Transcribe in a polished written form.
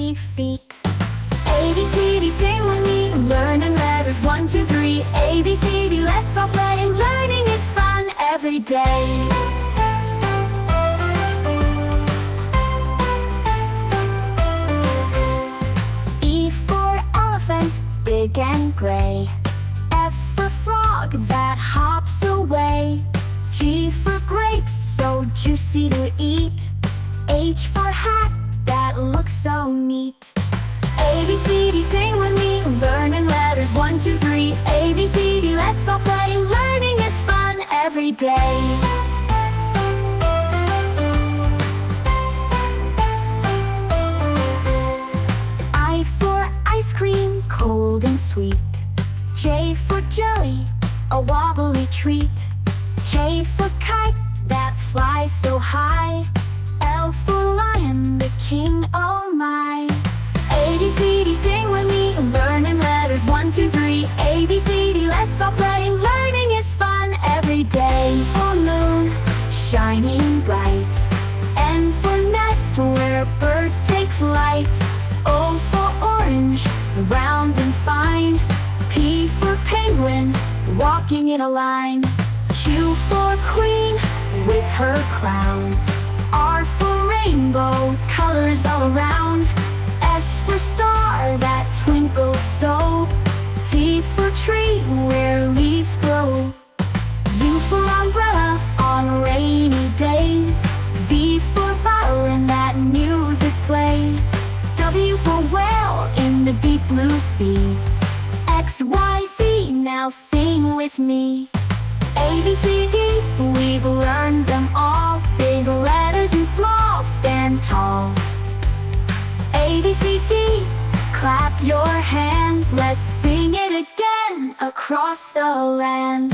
tiny feet. ABCD, sing with me, learning letters 1, 2, 3. ABCD, let's all play, learning is fun every day. E for elephant, big and gray. F for frog that hops away. G for grapes, so juicy to eat. H for hat that looks so neat. ABCD, sing with me, learning letters 1, 2, 3. ABCD, let's all play, learning is fun every day. I for ice cream, cold and sweet. J for jelly, a wobbly treat. K for kite that flies so high. L for lion, the king, oh my. ABCD, sing with me, learning letters 1, 2, 3. ABCD, let's all play, learning is fun every day. For moon, shining bright. N for nest, where birds take flight. O for orange, round and fine. P for penguin, walking in a line. Q for queen, with her crown. R for rainbow, colors all around. S for star that twinkles so. T for tree, where leaves grow. U for umbrella, on rainy days. V for violin, that music plays. W for whale, in the deep blue sea. X, Y, Z, now sing with me. ABCD, we've learned them all. Big letters and small, stand tall. ABCD, clap your hands. Let's sing it again across the land.